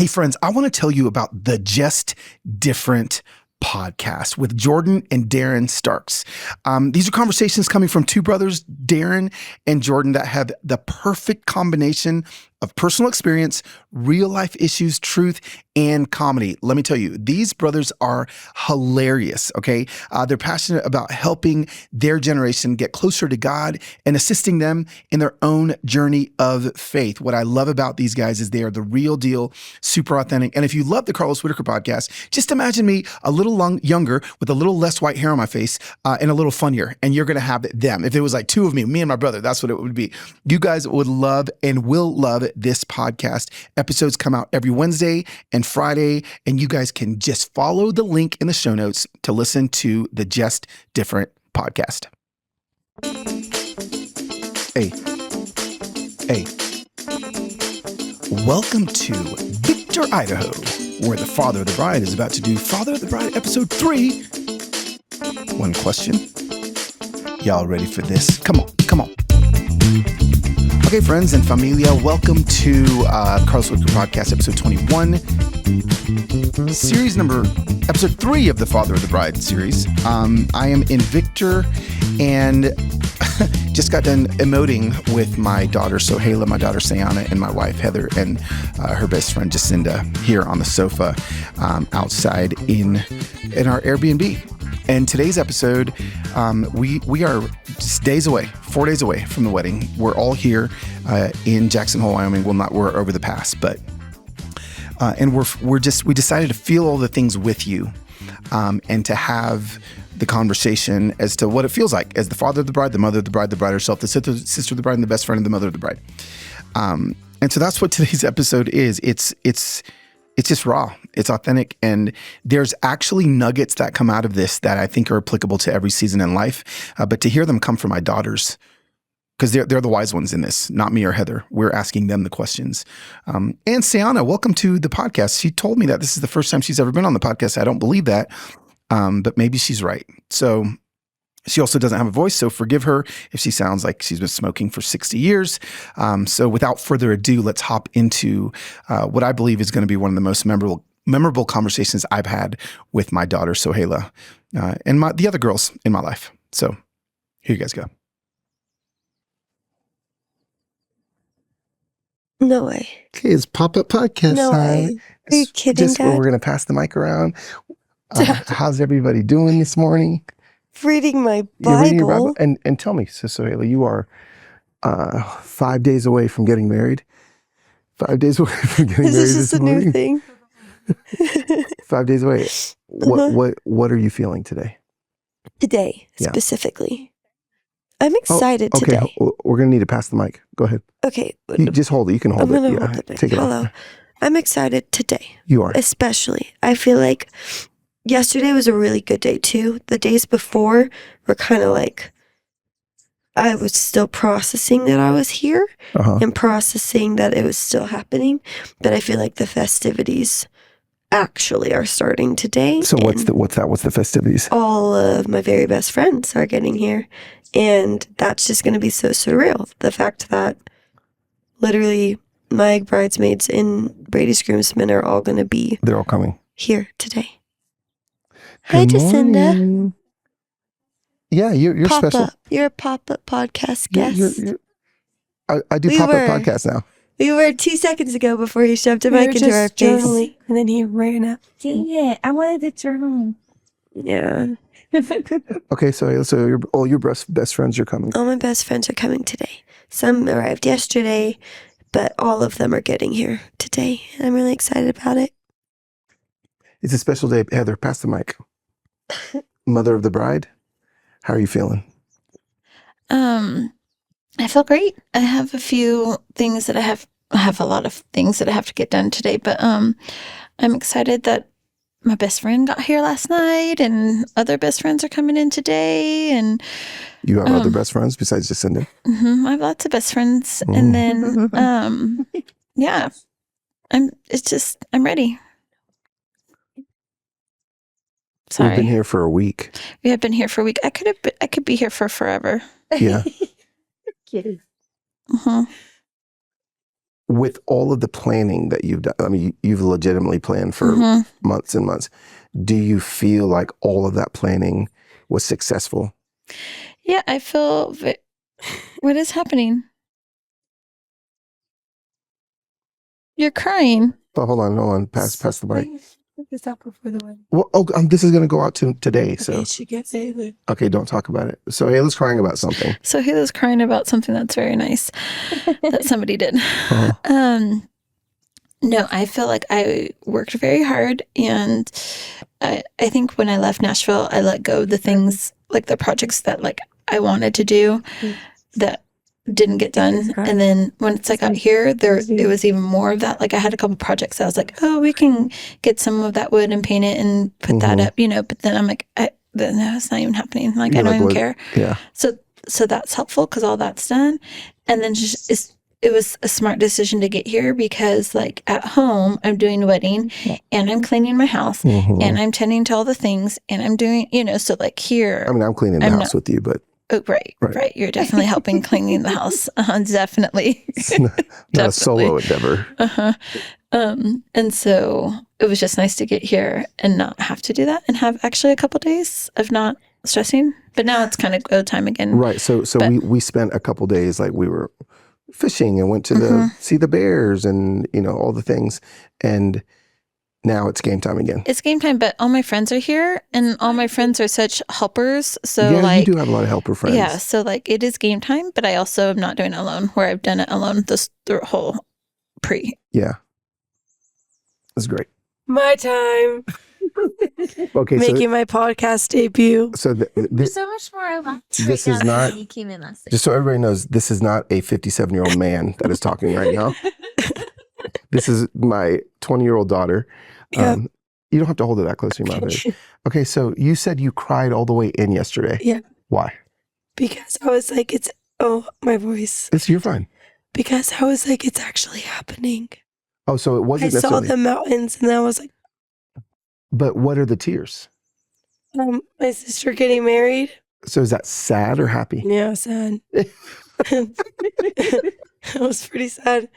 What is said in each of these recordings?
Hey, friends, I want to tell you about the Just Different podcast with Jordan and Darren Starks. These are conversations coming from two brothers, Darren and Jordan, that have the perfect combination of personal experience, real life issues, truth, and comedy. Let me tell you, these brothers are hilarious, okay? They're passionate about helping their generation get closer to God and assisting them in their own journey of faith. What I love about these guys is they are the real deal, super authentic. And if you love the Carlos Whittaker podcast, just imagine me a little younger with a little less white hair on my face and a little funnier, and you're going to have them. If it was like two of me and my brother, that's what it would be. You guys would love and will love this podcast. Episodes come out every Wednesday and Friday, and you guys can just follow the link in the show notes to listen to the Just Different podcast. Hey. Welcome to Victor, Idaho, where the father of the bride is about to do Father of the Bride episode 3. One question. Y'all ready for this? Come on. Okay, friends and familia, welcome to Carlos Whittaker Podcast, episode 21, episode 3 of the Father of the Bride series. I am in Victor and just got done emoting with my daughter Sohaila, my daughter Seanna, and my wife Heather, and her best friend Jacinda here on the sofa outside in our Airbnb. And today's episode, we are just 4 days away from the wedding. We're all here in Jackson Hole, Wyoming. Well, we're over the pass, but and we decided to feel all the things with you, and to have the conversation as to what it feels like as the father of the bride, the mother of the bride herself, the sister of the bride, and the best friend of the mother of the bride. And so that's what today's episode is. It's just raw. It's authentic. And there's actually nuggets that come out of this that I think are applicable to every season in life. But to hear them come from my daughters, because they're the wise ones in this, not me or Heather. We're asking them the questions. And Seanna, welcome to the podcast. She told me that this is the first time she's ever been on the podcast. I don't believe that, but maybe she's right. So she also doesn't have a voice, so forgive her if she sounds like she's been smoking for 60 years. So without further ado, let's hop into what I believe is going to be one of the most memorable conversations I've had with my daughter, Sohaila, and the other girls in my life. So here you guys go. No way. Okay, it's Pop-Up Podcast No way. Are you kidding, Dad? We're going to pass the mic around. How's everybody doing this morning? Reading my Bible. You're reading your Bible? And tell me, Sohaila, you are 5 days away from getting married. 5 days away from getting married Is this just a morning. new thing? 5 days away. What are you feeling today? Today, specifically. I'm excited okay. today. We're going to need to pass the mic. Go ahead. Okay. You just hold it. You can hold I'm it. going to hold the mic. Take it Hello. off. I'm excited today. You are. Especially. I feel like yesterday was a really good day too. The days before were kind of like, I was still processing that I was here and processing that it was still happening. But I feel like the festivities actually are starting today. So what's that? What's the festivities? All of my very best friends are getting here. And that's just going to be so surreal. The fact that literally my bridesmaids and Brady's groomsmen are all going to be. They're all coming. Here today. Hi, Jacinda. Yeah, you're pop-up. special. You're a pop-up podcast guest. I do pop-up podcasts now. We were 2 seconds ago before he shoved a mic into our face. And then he ran up. Dang it, I wanted to journal. Yeah. Okay, so all your best friends are coming. All my best friends are coming today. Some arrived yesterday, but all of them are getting here today. I'm really excited about it. It's a special day. Heather, pass the mic. Mother of the bride, how are you feeling? I feel great. I have a few things that I have a lot of things that I have to get done today, but I'm excited that my best friend got here last night and other best friends are coming in today. And you have other best friends besides Jacinda? I have lots of best friends. And then, yeah, I'm ready. Sorry. We've been here for a week. We have been here for a week. I could be here for forever. Yeah. Kidding. with all of the planning that you've done, I mean, you've legitimately planned for months and months. Do you feel like all of that planning was successful? Yeah, I feel... What is happening? You're crying. Oh, hold on. Pass the mic. This out before the wedding. Well, this is going to go out today, so. Okay, she can't say it. Okay, don't talk about it. So Sohaila's crying about something. Sohaila's crying about something that's very nice that somebody did. No, I feel like I worked very hard, and I think when I left Nashville, I let go of the things, like the projects that like I wanted to do that didn't get done. And then once I got here, it was even more of that. Like I had a couple projects that I was like, oh, we can get some of that wood and paint it and put that up, But then I'm like, no, it's not even happening. Like I don't even care. Yeah. So that's helpful because all that's done. And then it was a smart decision to get here because like at home, I'm doing a wedding and I'm cleaning my house and I'm tending to all the things and I'm doing, so like here. I mean, I'm cleaning the house with you, but. Oh, right. You're definitely helping cleaning the house. Definitely. It's not a solo endeavor. And so it was just nice to get here and not have to do that and have actually a couple days of not stressing. But now it's kind of go time again. Right. So we spent a couple days, like we were fishing and went to see the bears and, all the things. And now it's game time again. It's game time, but all my friends are here and all my friends are such helpers. So you do have a lot of helper friends. Yeah. So like it is game time, but I also am not doing it alone where I've done it alone the whole pre. Yeah. That's great. My time. Okay. Making my podcast debut. So there's so much more I left. This is not, you came in last just so everybody knows, this is not a 57-year-old man that is talking right now. This is my 20-year-old daughter. Yeah. You don't have to hold it that close to your mouth. Okay, so you said you cried all the way in yesterday. Yeah. Why? Because I was like, my voice. You're fine. Because I was like, it's actually happening. Oh, so it wasn't necessarily. I saw the mountains and then I was like. But what are the tears? My sister getting married. So is that sad or happy? Yeah, sad. It was pretty sad.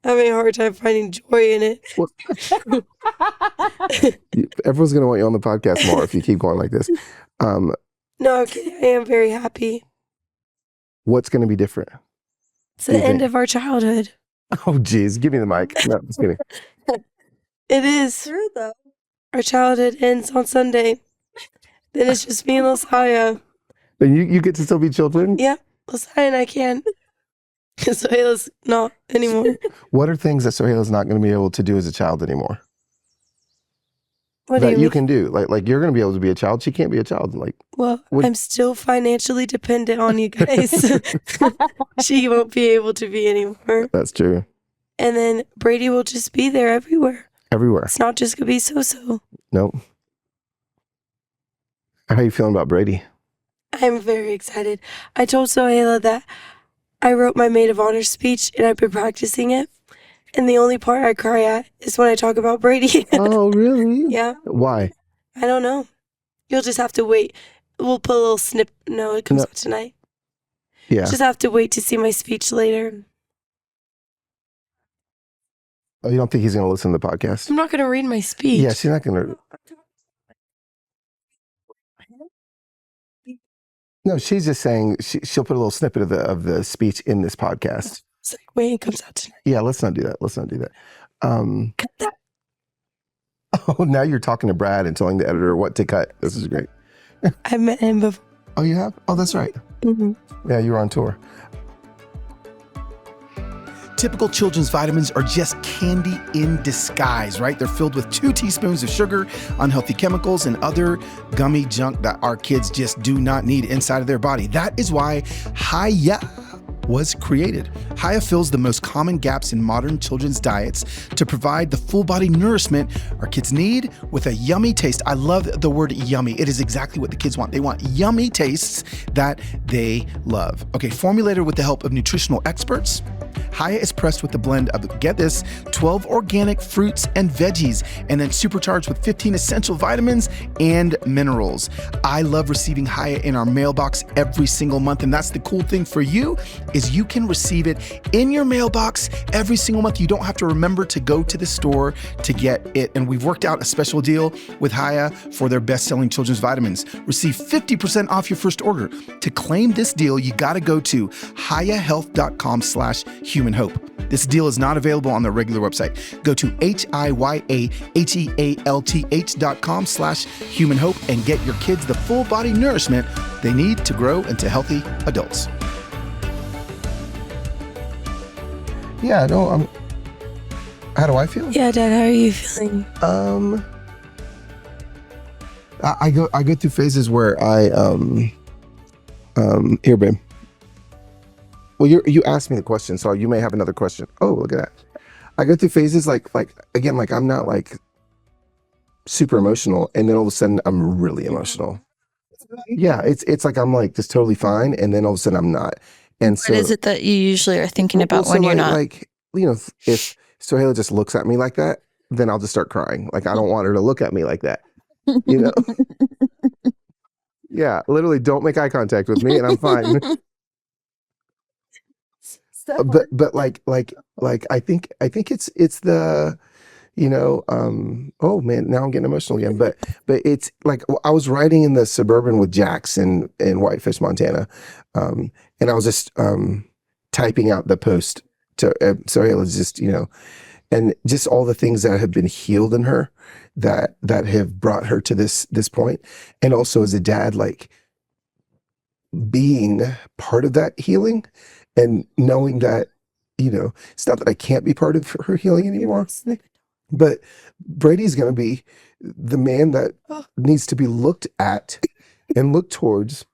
Having a hard time finding joy in it. Well, everyone's going to want you on the podcast more if you keep going like this. No, I'm kidding. I am very happy. What's going to be different? It's the end of our childhood. Oh, geez. Give me the mic. No, just kidding. It is. True, though. Our childhood ends on Sunday. Then it's just me and Losaya. And you get to still be children? Yeah. Losaya and I can. Sohaila's not anymore. What are things that Sohaila's not going to be able to do as a child anymore? What that you can do? Like you're going to be able to be a child. She can't be a child. I'm still financially dependent on you guys. She won't be able to be anymore. That's true. And then Brady will just be there everywhere. Everywhere. It's not just going to be so-so. Nope. How are you feeling about Brady? I'm very excited. I told Sohaila that I wrote my maid of honor speech and I've been practicing it. And the only part I cry at is when I talk about Brady. Oh, really? Yeah. Why? I don't know. You'll just have to wait. We'll put a little snip. No, it comes out tonight. Yeah. Just have to wait to see my speech later. Oh, you don't think he's going to listen to the podcast? I'm not going to read my speech. Yeah, she's not going to. No, she's just saying she'll put a little snippet of the speech in this podcast. It's like, wait, it comes out tonight. Yeah, let's not do that. Cut that. Oh, now you're talking to Brad and telling the editor what to cut. This is great. I met him before. Oh, you have? Oh, that's right. Mm-hmm. Yeah, you were on tour. Typical children's vitamins are just candy in disguise, right? They're filled with 2 teaspoons of sugar, unhealthy chemicals, and other gummy junk that our kids just do not need inside of their body. That is why Hiya was created. Hiya fills the most common gaps in modern children's diets to provide the full body nourishment our kids need with a yummy taste. I love the word yummy. It is exactly what the kids want. They want yummy tastes that they love. Okay, formulated with the help of nutritional experts, Hiya is pressed with a blend of, get this, 12 organic fruits and veggies, and then supercharged with 15 essential vitamins and minerals. I love receiving Hiya in our mailbox every single month, and that's the cool thing for you is you can receive it in your mailbox every single month. You don't have to remember to go to the store to get it. And we've worked out a special deal with Hiya for their best-selling children's vitamins. Receive 50% off your first order. To claim this deal, you got to go to hiyahealth.com/humanhope. This deal is not available on their regular website. Go to hiyahealth.com/humanhope and get your kids the full body nourishment they need to grow into healthy adults. Yeah, no, how do I feel? Yeah, Dad, how are you feeling? I go through phases where here, babe. Well, you asked me the question, so you may have another question. Oh, look at that. I go through phases like I'm not like super emotional, and then all of a sudden I'm really emotional. Yeah, it's like I'm like just totally fine, and then all of a sudden I'm not. And so, What is it that you usually are thinking about when you're not? Like, if Sohaila just looks at me like that, then I'll just start crying. Like, I don't want her to look at me like that. Yeah, literally don't make eye contact with me and I'm fine. but like I think it's the oh man, now I'm getting emotional again. But it's like I was riding in the Suburban with Jax in Whitefish, Montana, and I was just typing out the post to Sohaila's just and just all the things that have been healed in her that have brought her to this point, and also as a dad, like being part of that healing and knowing that it's not that I can't be part of her healing anymore. But Brady's going to be the man that needs to be looked at and looked towards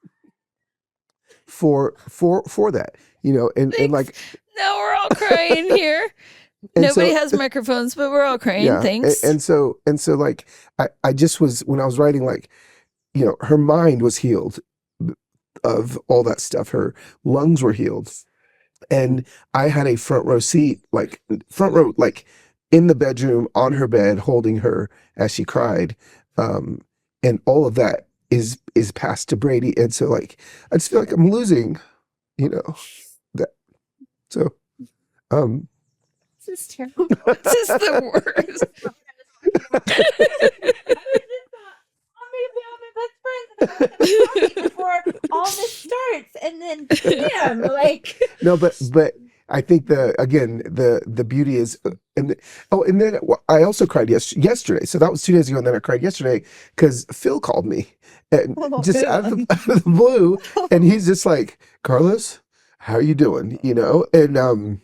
for that, and like Now we're all crying here. Nobody has microphones, but we're all crying. Yeah, Thanks. And so like I just was, when I was writing, like her mind was healed of all that stuff. Her lungs were healed, and I had a front row, like in the bedroom on her bed, holding her as she cried, and all of that is passed to Brady. And so like I just feel like I'm losing, that. So This is terrible. This is the worst. Before all this starts, and then bam, like no, but I think the beauty is, and then I also cried yesterday. So that was 2 days ago, and then I cried yesterday because Phil called me, and just out of the blue, and he's just like, "Carlos, how are you doing?" And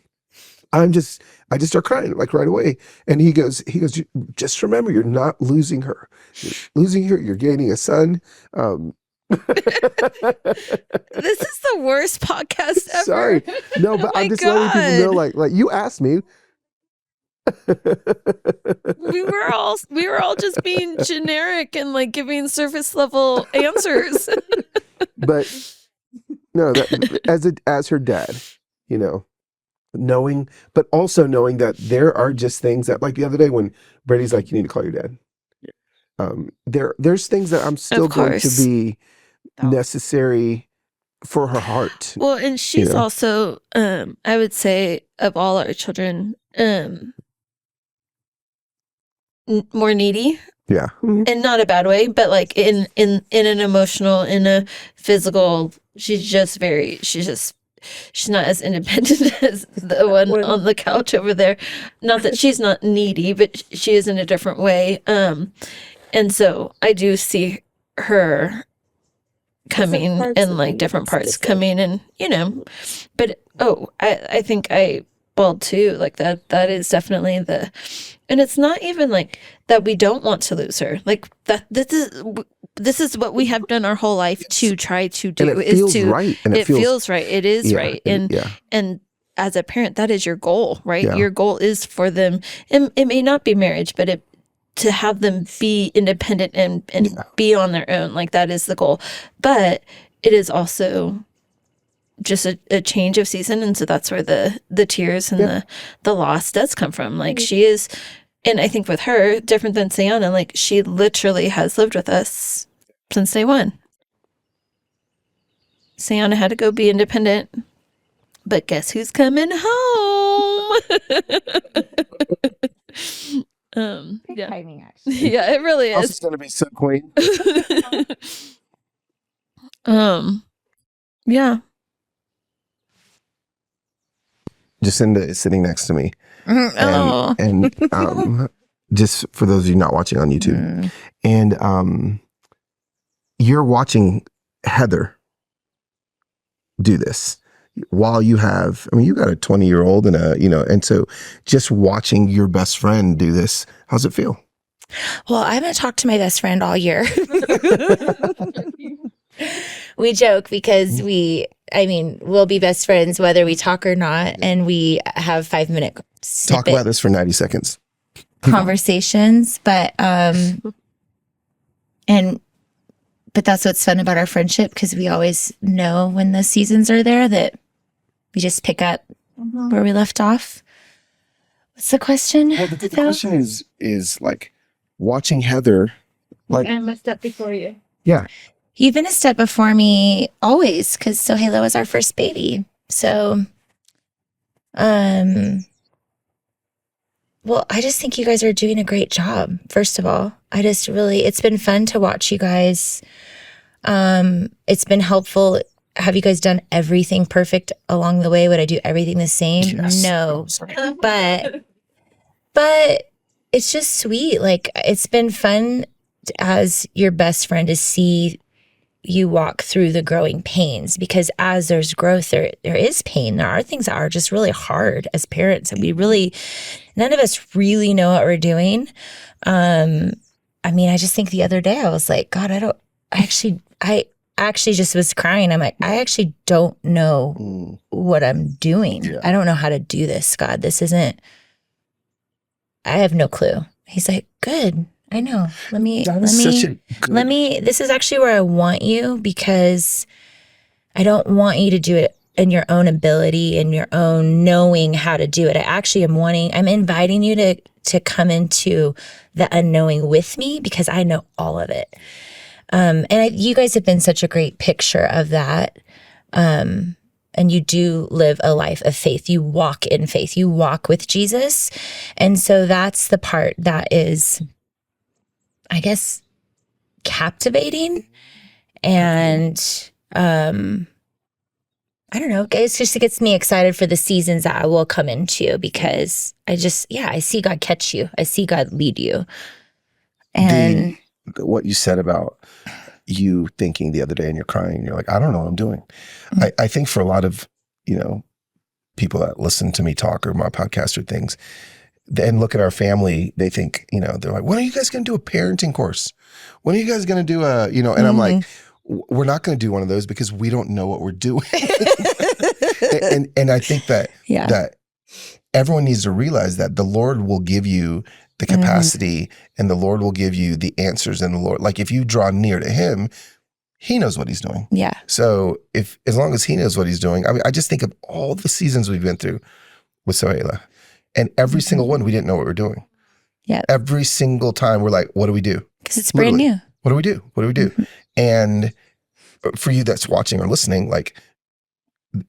I just start crying like right away, and he goes, just remember, you're not losing her. You're losing her. You're gaining a son. This is the worst podcast ever. Sorry, no, but I'm just letting people know, like you asked me. We were all just being generic and like giving surface level answers. But no, that as her dad, knowing, but also knowing that there are just things that, like the other day when Brady's like, you need to call your dad. There's things that I'm still going to be necessary for her heart. Well, and she's also, I would say, of all our children, more needy. Yeah. In not a bad way, but like in an emotional, in a physical, she's not as independent as the one on the couch over there. Not that she's not needy, but she is in a different way. And so I do see her coming in like different parts coming, and but I think I bawled too, like that is definitely and it's not even like that we don't want to lose her, like that this is what we have done our whole life to try to do, and it feels right, and it feels right, it is right, and as a parent, that is your goal, right? Your goal is for them, and it may not be marriage, but to have them be independent and be on their own, like that is the goal. But it is also just a change of season, and so that's where the tears and the loss does come from. Like she is, and I think with her, different than Seanna, like she literally has lived with us since day one. Seanna had to go be independent, But guess who's coming home? Yeah. Timing, actually. Yeah, it really House is. is going to be so clean. Yeah. Jacinda is sitting next to me. Oh. And just for those of you not watching on YouTube, and you're watching Heather do this while you have, I mean, you got a 20-year-old and and so just watching your best friend do this, how's it feel? Well, I haven't talked to my best friend all year. We joke because we'll be best friends whether we talk or not. And we have 5-minute Talk about this for 90 seconds. conversations. But that's what's fun about our friendship, because we always know when the seasons are there that we just pick up where we left off. What's the question? Well, the question is like watching Heather, like I'm a step before you. yeah. You've been a step before me always, because Sohaila was our first baby. So, well, I just think you guys are doing a great job. First of all, it's been fun to watch you guys. It's been helpful. Have you guys done everything perfect along the way? Would I do everything the same? Yes. No, but it's just sweet. Like, it's been fun as your best friend to see you walk through the growing pains, because as there's growth, there is pain. There are things that are just really hard as parents, and none of us really know what we're doing. I mean, I just think the other day I was like, God, I actually just was crying. I'm like, I actually don't know what I'm doing. Yeah. I don't know how to do this, God. I have no clue. He's like, good. I know. This is actually where I want you, because I don't want you to do it in your own ability and your own knowing how to do it. I'm inviting you to come into the unknowing with me, because I know all of it. You guys have been such a great picture of that. And you do live a life of faith. You walk in faith. You walk with Jesus. And so that's the part that is, I guess, captivating. And I don't know. It gets me excited for the seasons that I will come into, because I see God catch you. I see God lead you. And What you said about you thinking the other day and you're crying and you're like, I don't know what I'm doing. I think for a lot of, people that listen to me talk or my podcast or things, and look at our family, they think, they're like, when are you guys going to do a parenting course? When are you guys going to do and I'm like, we're not going to do one of those because we don't know what we're doing. and I think that everyone needs to realize that the Lord will give you the capacity and the Lord will give you the answers, and the Lord, like if you draw near to him, he knows what he's doing. yeah. So as long as he knows what he's doing, I mean, I just think of all the seasons we've been through with Sohaila, and every single one, we didn't know what we were doing. Yeah. Every single time we're like, what do we do? Because it's brand new. What do we do? What do we do? And for you that's watching or listening, like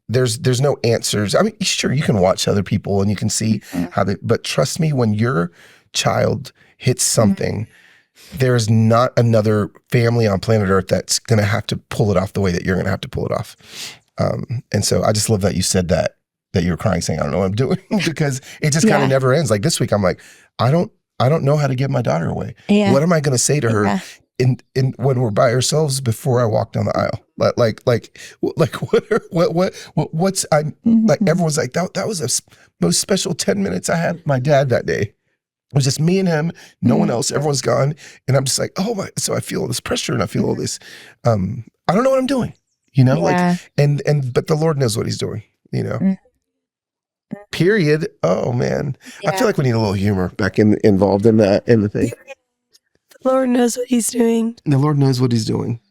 there's no answers. I mean, sure, you can watch other people and you can see but trust me, when your child hits something, there's not another family on planet Earth that's going to have to pull it off the way that you're going to have to pull it off. And so I just love that you said that you were crying saying, I don't know what I'm doing, because it just kind of never ends. Like this week, I'm like, I don't know how to give my daughter away. Yeah. What am I going to say to her in when we're by ourselves before I walk down the aisle? Like what's like everyone's like, that was the most special 10 minutes I had with my dad that day. It was just me and him, no one else, everyone's gone. And I'm just like, oh my, so I feel all this pressure and I feel all this, I don't know what I'm doing, like, but the Lord knows what he's doing, period. Oh man. I feel like we need a little humor back involved in that, in the thing. The Lord knows what he's doing. The Lord knows what he's doing.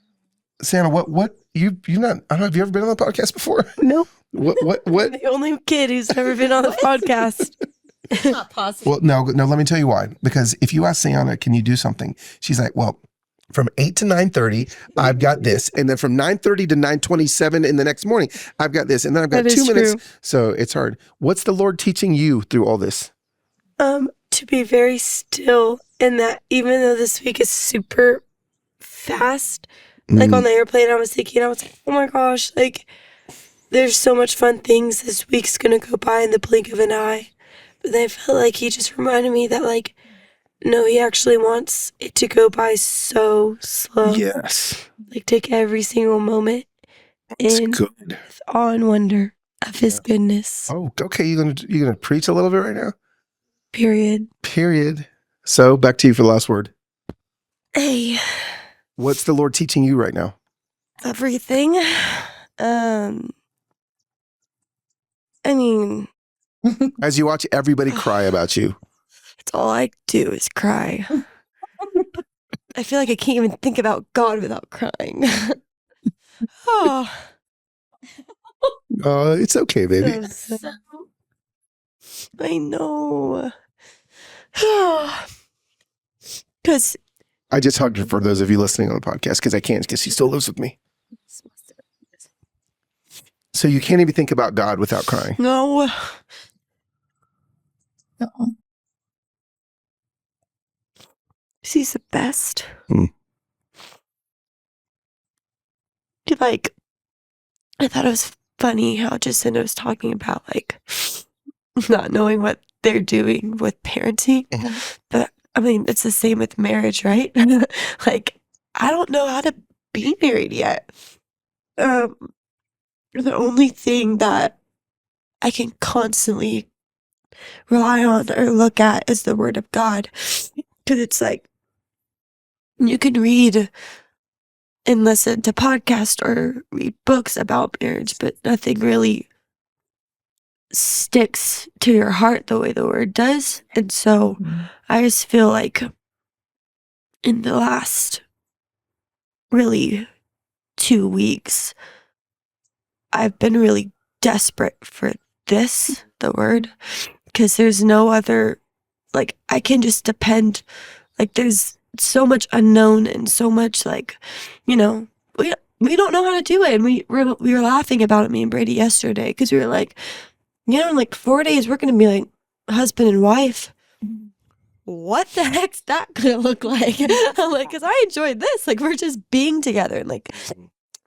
Santa, what you not, I don't know, have you ever been on the podcast before? No. What? The only kid who's ever been on the podcast. It's not possible. Well, no, let me tell you why. Because if you ask Seanna, can you do something? She's like, well, From 8 to 9:30, I've got this. And then from 9:30 to 9:27 in the next morning, I've got this. And then I've got 2 minutes. True. So it's hard. What's the Lord teaching you through all this? To be very still, and that even though this week is super fast, like on the airplane, I was like, oh my gosh, like there's so much fun things. This week's gonna go by in the blink of an eye. But then I felt like he just reminded me that, like, no, he actually wants it to go by so slow. Yes. Like, take every single moment It's in good. with awe and wonder of his goodness. Oh, okay. You're gonna preach a little bit right now? Period. So back to you for the last word. Hey, What's the Lord teaching you right now? everything. I mean, As you watch everybody cry about you. it's all I do is cry. I feel like I can't even think about God without crying. Oh, It's okay, baby. so sad. I know. Because I just hugged her for those of you listening on the podcast because I can't, because she still lives with me. So you can't even think about God without crying. no, she's the best. Like, I thought it was funny how Jacinda was talking about, like, not knowing what they're doing with parenting. But I mean, it's the same with marriage, right? Like, I don't know how to be married yet. The only thing that I can constantly rely on or look at is the Word of God. Because it's like, you can read and listen to podcasts or read books about marriage, but nothing really sticks to your heart the way the Word does. And so I just feel like in the last really 2 weeks, I've been really desperate for this, the Word, because there's no other, like, I can just depend, like, there's so much unknown and so much, like, you know, we don't know how to do it. And we were laughing about it, me and Brady, yesterday, because we were like, you know, in like 4 days, we're going to be like husband and wife. What the heck's that going to look like? I'm like, because I enjoyed this. Like, we're just being together and like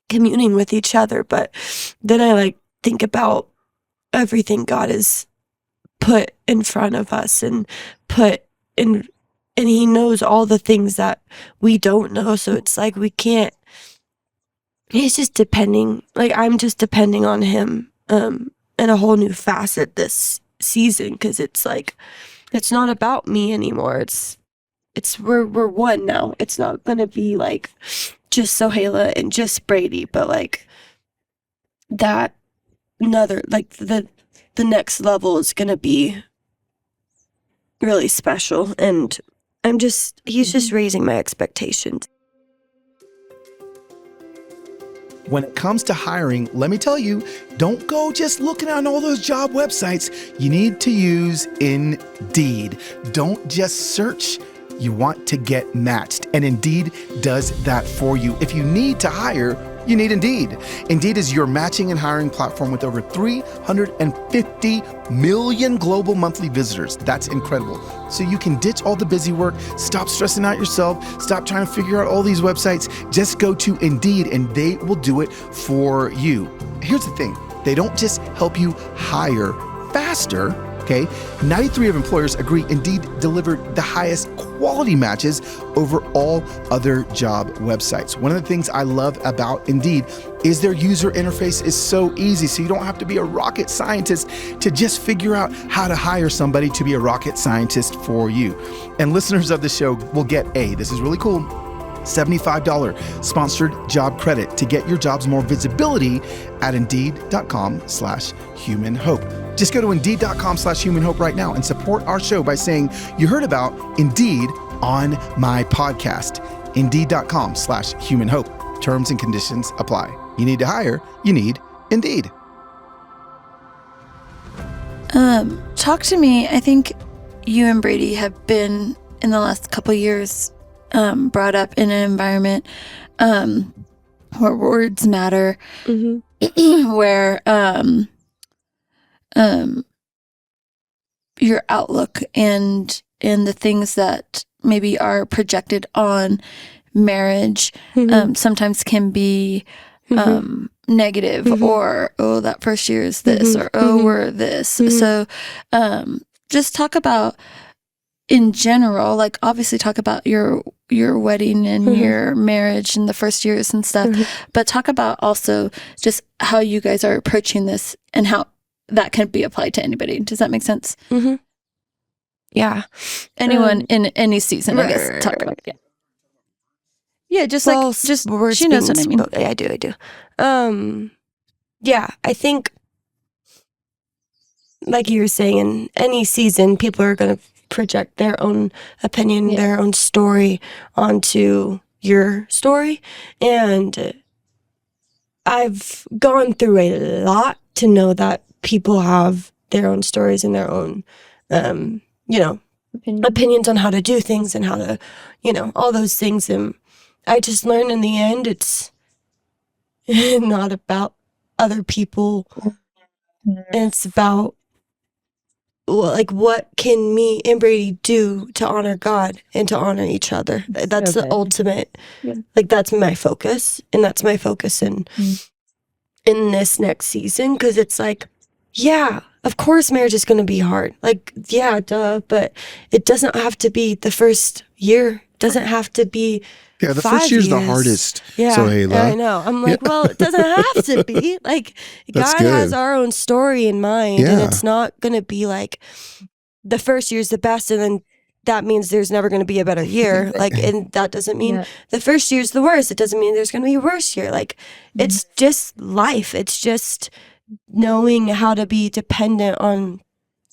communing with each other. But then I like think about everything God has put in front of us and put in, and he knows all the things that we don't know. So it's like, we can't, he's just depending, like, I'm just depending on him in a whole new facet this season. Cause it's like, it's not about me anymore. It's we're one now. It's not going to be like just Sohaila and just Brady, but like that another, like the next level is going to be really special. And he's just raising my expectations. When it comes to hiring, let me tell you, don't go just looking on all those job websites. You need to use Indeed. Don't just search. You want to get matched, and Indeed does that for you. If you need to hire, you need Indeed. Indeed is your matching and hiring platform with over 350 million global monthly visitors. That's incredible. So you can ditch all the busy work, stop stressing out yourself, stop trying to figure out all these websites. Just go to Indeed and they will do it for you. Here's the thing. They don't just help you hire faster. Okay, 93 of employers agree Indeed delivered the highest quality matches over all other job websites. One of the things I love about Indeed is their user interface is so easy, so you don't have to be a rocket scientist to just figure out how to hire somebody to be a rocket scientist for you. And listeners of the show will get this is really cool, $75 sponsored job credit to get your jobs more visibility at Indeed.com/humanhope. Just go to Indeed.com/humanhope right now and support our show by saying you heard about Indeed on my podcast. Indeed.com/humanhope. Terms and conditions apply. You need to hire, you need Indeed. Talk to me. I think you and Brady have been in the last couple years brought up in an environment where words matter, where your outlook and the things that maybe are projected on marriage sometimes can be negative, or that first year is this, or we're this. So just talk about, in general, like obviously talk about your wedding and your marriage and the first years and stuff, but talk about also just how you guys are approaching this and how that can be applied to anybody. Does that make sense? Yeah. Anyone in any season, I guess. Talk about it. Yeah, just she knows what I mean. I do. Yeah, I think, like you were saying, in any season, people are going to project their own opinion, their own story onto your story. And I've gone through a lot to know that people have their own stories and their own, opinions on how to do things and how to, all those things. And I just learned in the end, it's not about other people. It's about, what can me and Brady do to honor God and to honor each other? That's the ultimate, that's my focus. And that's my focus in this next season. Cause it's of course marriage is going to be hard. Duh. But it doesn't have to be the first year. It doesn't have to be the first year's the hardest. Yeah, Sohaila. I know. I'm well, it doesn't have to be. God has our own story in mind, and it's not going to be the first year's the best, and then that means there's never going to be a better year. And that doesn't mean the first year's the worst. It doesn't mean there's going to be a worse year. It's just life. It's just knowing how to be dependent on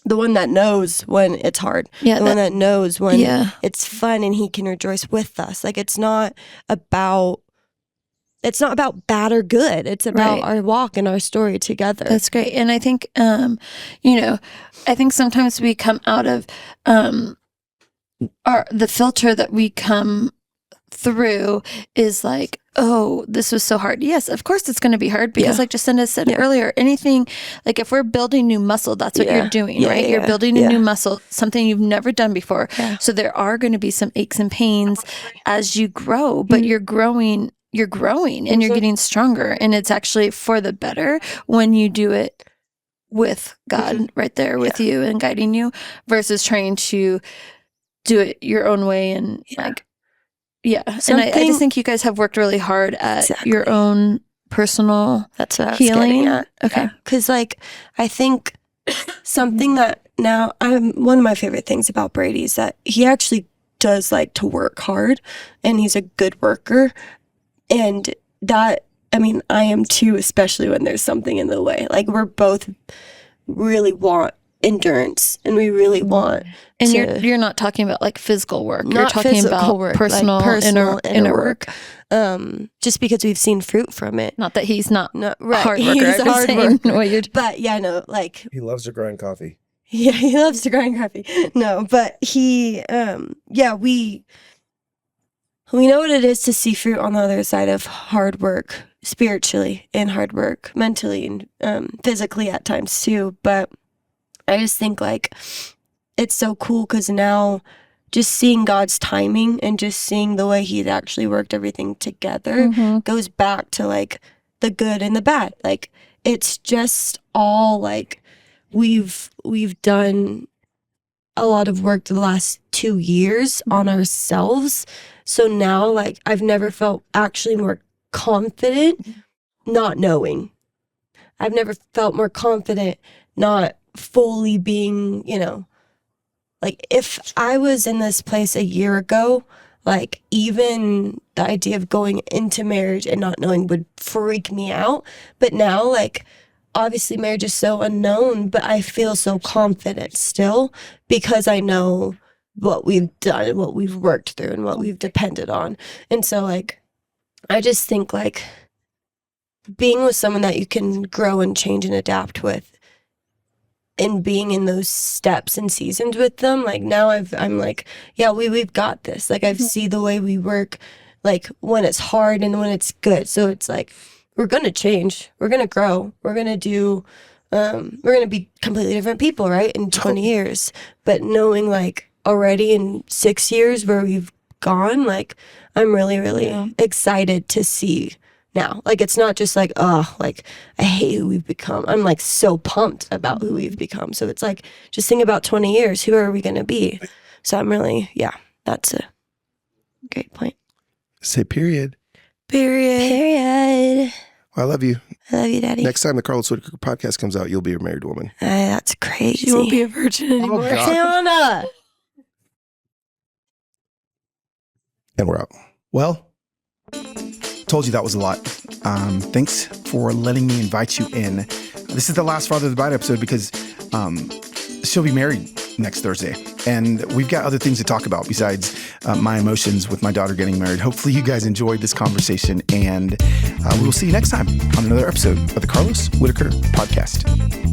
the one that knows when it's hard, the one that knows when it's fun and he can rejoice with us. It's not about bad or good. It's about our walk and our story together. That's great. And I think, I think sometimes we come out of the filter that we come through is oh, this was so hard. Yes, of course it's going to be hard because like Jacinda said earlier, anything, if we're building new muscle, that's what you're doing, right? You're building a new muscle, something you've never done before. So there are going to be some aches and pains as you grow, but you're growing and you're getting stronger, and it's actually for the better when you do it with God right there with you and guiding you versus trying to do it your own way and and I just think you guys have worked really hard at your own personal healing. Okay. Because I think something that now one of my favorite things about Brady is that he actually does like to work hard, and he's a good worker. And that, I am too, especially when there's something in the way. We're both really want endurance, and we really want and you're not talking about physical work, you're talking about work, personal inner work. Just because we've seen fruit from it. Not that he's not right. hard worker. He's a hard worker. But he loves to grind coffee. Yeah, he loves to grind coffee. No, but he we know what it is to see fruit on the other side of hard work, spiritually, and hard work mentally and physically at times too. But I just think it's so cool because now just seeing God's timing and just seeing the way he's actually worked everything together goes back to the good and the bad. It's just all we've done a lot of work the last 2 years on ourselves. So now I've never felt actually more confident not knowing. I've never felt more confident not fully being, if I was in this place a year ago, even the idea of going into marriage and not knowing would freak me out. But now, obviously marriage is so unknown, but I feel so confident still because I know what we've done and what we've worked through and what we've depended on. And so I just think being with someone that you can grow and change and adapt with in being in those steps and seasons with them. Like now I'm like, yeah, we've got this. Like I've see the way we work, like when it's hard and when it's good. So it's like, we're going to change. We're going to grow. We're going to do, we're going to be completely different people, right? In 20 years. But knowing like already in 6 years where we've gone, like I'm really, really excited to see now. Like it's not just like, oh, like I hate who we've become. I'm like so pumped about who we've become. So it's like, just think about 20 years. Who are we going to be? So I'm really, that's a great point. Say period. Period. Well, I love you. I love you, Daddy. Next time the Carlos Whittaker podcast comes out, you'll be a married woman. That's crazy. She won't be a virgin anymore. Oh, God. Seanna. And we're out. Well, told you that was a lot. Thanks for letting me invite you in. This is the last Father of the Bride episode because she'll be married next Thursday. And we've got other things to talk about besides my emotions with my daughter getting married. Hopefully you guys enjoyed this conversation, and we will see you next time on another episode of the Carlos Whittaker podcast.